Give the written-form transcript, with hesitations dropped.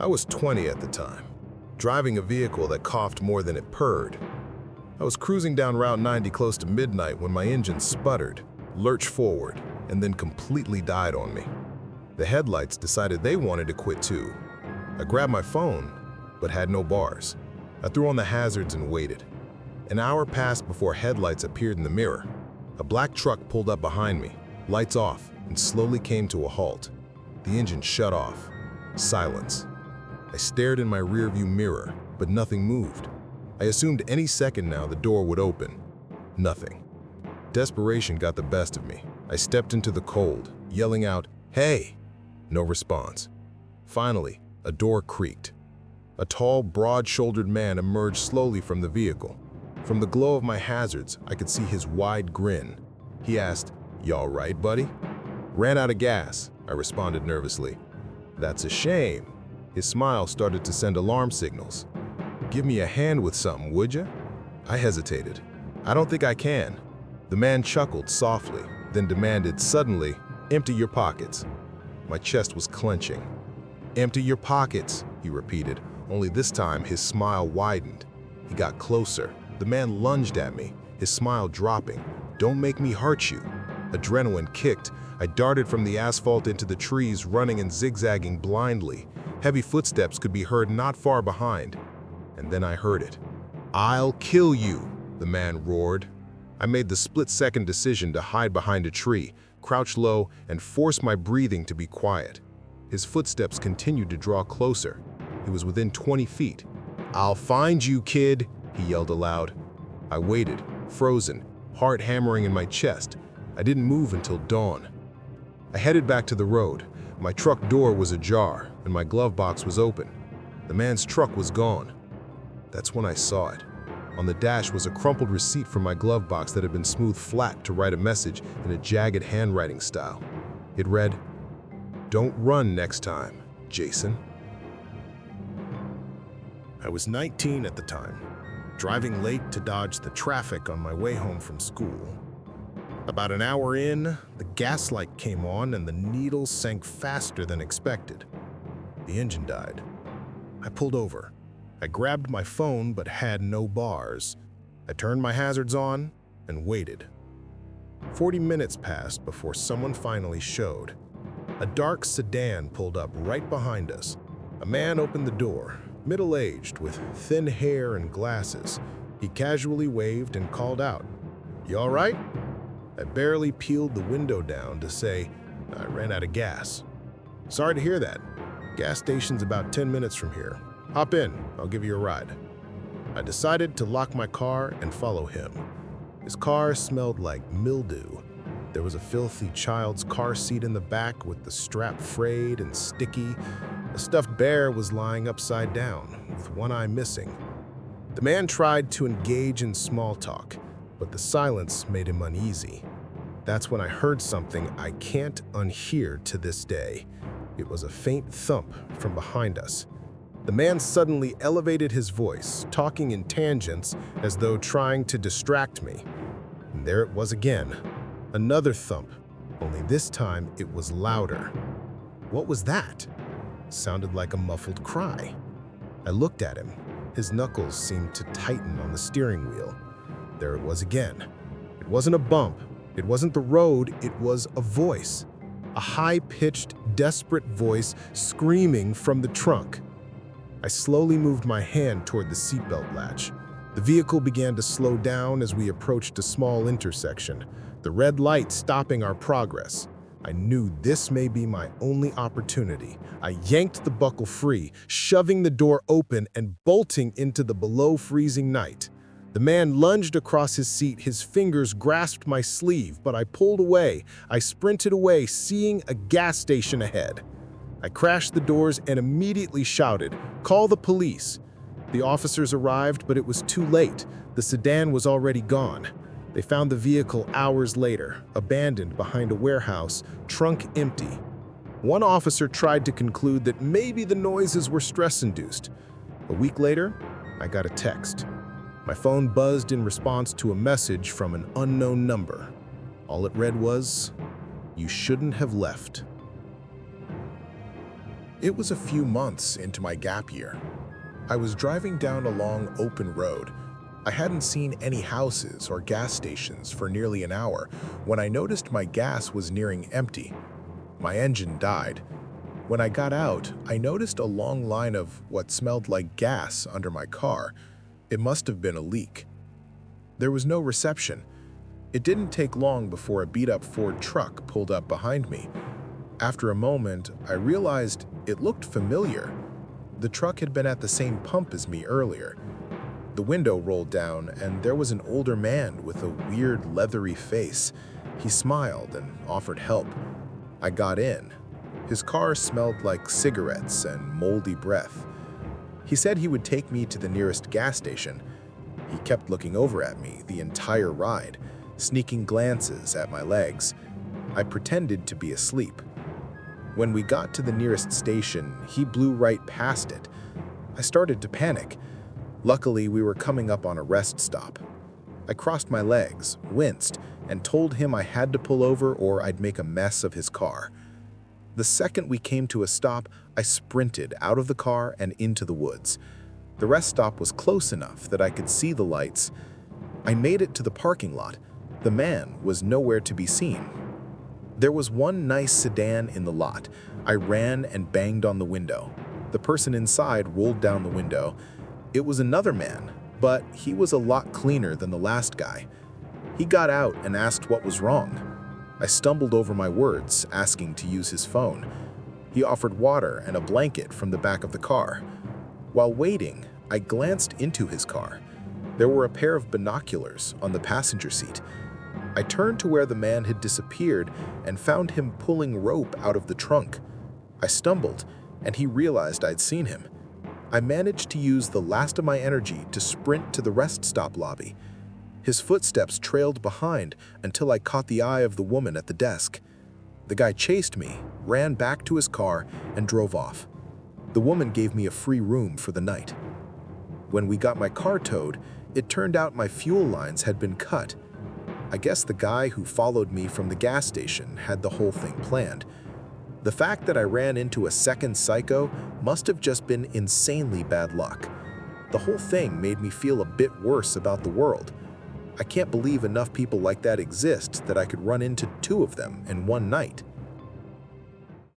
I was 20 at the time, driving a vehicle that coughed more than it purred. I was cruising down Route 90 close to midnight when my engine sputtered, lurched forward, and then completely died on me. The headlights decided they wanted to quit too. I grabbed my phone, but had no bars. I threw on the hazards and waited. An hour passed before headlights appeared in the mirror. A black truck pulled up behind me, lights off, and slowly came to a halt. The engine shut off. Silence. I stared in my rearview mirror, but nothing moved. I assumed any second now the door would open. Nothing. Desperation got the best of me. I stepped into the cold, yelling out, "Hey!" No response. Finally, a door creaked. A tall, broad-shouldered man emerged slowly from the vehicle. From the glow of my hazards, I could see his wide grin. He asked, "You all right, buddy?" "Ran out of gas," I responded nervously. "That's a shame." His smile started to send alarm signals. "Give me a hand with something, would you?" I hesitated. "I don't think I can." The man chuckled softly, then demanded suddenly, "Empty your pockets." My chest was clenching. "Empty your pockets," he repeated, only this time his smile widened. He got closer. The man lunged at me, his smile dropping. "Don't make me hurt you." Adrenaline kicked. I darted from the asphalt into the trees, running and zigzagging blindly. Heavy footsteps could be heard not far behind. And then I heard it. "I'll kill you," the man roared. I made the split-second decision to hide behind a tree, crouch low, and force my breathing to be quiet. His footsteps continued to draw closer. He was within 20 feet. "I'll find you, kid," he yelled aloud. I waited, frozen, heart hammering in my chest. I didn't move until dawn. I headed back to the road. My truck door was ajar, and my glove box was open. The man's truck was gone. That's when I saw it. On the dash was a crumpled receipt from my glove box that had been smoothed flat to write a message in a jagged handwriting style. It read, "Don't run next time, Jason." I was 19 at the time, driving late to dodge the traffic on my way home from school. About an hour in, the gas light came on and the needle sank faster than expected. The engine died. I pulled over. I grabbed my phone but had no bars. I turned my hazards on and waited. 40 minutes passed before someone finally showed. A dark sedan pulled up right behind us. A man opened the door, middle-aged with thin hair and glasses. He casually waved and called out, "You all right?" I barely peeled the window down to say, "I ran out of gas." "Sorry to hear that. Gas station's about 10 minutes from here. Hop in, I'll give you a ride." I decided to lock my car and follow him. His car smelled like mildew. There was a filthy child's car seat in the back with the strap frayed and sticky. A stuffed bear was lying upside down, with one eye missing. The man tried to engage in small talk, but the silence made him uneasy. That's when I heard something I can't unhear to this day. It was a faint thump from behind us. The man suddenly elevated his voice, talking in tangents as though trying to distract me. And there it was again. Another thump, only this time it was louder. What was that? It sounded like a muffled cry. I looked at him. His knuckles seemed to tighten on the steering wheel. There it was again. It wasn't a bump. It wasn't the road. It was a voice. A high-pitched, desperate voice screaming from the trunk. I slowly moved my hand toward the seatbelt latch. The vehicle began to slow down as we approached a small intersection, the red light stopping our progress. I knew this may be my only opportunity. I yanked the buckle free, shoving the door open and bolting into the below-freezing night. The man lunged across his seat, his fingers grasped my sleeve, but I pulled away. I sprinted away, seeing a gas station ahead. I crashed the doors and immediately shouted, "Call the police!" The officers arrived, but it was too late. The sedan was already gone. They found the vehicle hours later, abandoned behind a warehouse, trunk empty. One officer tried to conclude that maybe the noises were stress-induced. A week later, I got a text. My phone buzzed in response to a message from an unknown number. All it read was, "You shouldn't have left." It was a few months into my gap year. I was driving down a long open road. I hadn't seen any houses or gas stations for nearly an hour when I noticed my gas was nearing empty. My engine died. When I got out, I noticed a long line of what smelled like gas under my car. It must have been a leak. There was no reception. It didn't take long before a beat-up Ford truck pulled up behind me. After a moment, I realized it looked familiar. The truck had been at the same pump as me earlier. The window rolled down, and there was an older man with a weird, leathery face. He smiled and offered help. I got in. His car smelled like cigarettes and moldy breath. He said he would take me to the nearest gas station. He kept looking over at me the entire ride, sneaking glances at my legs. I pretended to be asleep. When we got to the nearest station, he blew right past it. I started to panic. Luckily, we were coming up on a rest stop. I crossed my legs, winced, and told him I had to pull over or I'd make a mess of his car. The second we came to a stop, I sprinted out of the car and into the woods. The rest stop was close enough that I could see the lights. I made it to the parking lot. The man was nowhere to be seen. There was one nice sedan in the lot. I ran and banged on the window. The person inside rolled down the window. It was another man, but he was a lot cleaner than the last guy. He got out and asked what was wrong. I stumbled over my words, asking to use his phone. He offered water and a blanket from the back of the car. While waiting, I glanced into his car. There were a pair of binoculars on the passenger seat. I turned to where the man had disappeared and found him pulling rope out of the trunk. I stumbled, and he realized I'd seen him. I managed to use the last of my energy to sprint to the rest stop lobby. His footsteps trailed behind until I caught the eye of the woman at the desk. The guy chased me, ran back to his car, and drove off. The woman gave me a free room for the night. When we got my car towed, it turned out my fuel lines had been cut. I guess the guy who followed me from the gas station had the whole thing planned. The fact that I ran into a second psycho must have just been insanely bad luck. The whole thing made me feel a bit worse about the world. I can't believe enough people like that exist that I could run into two of them in one night.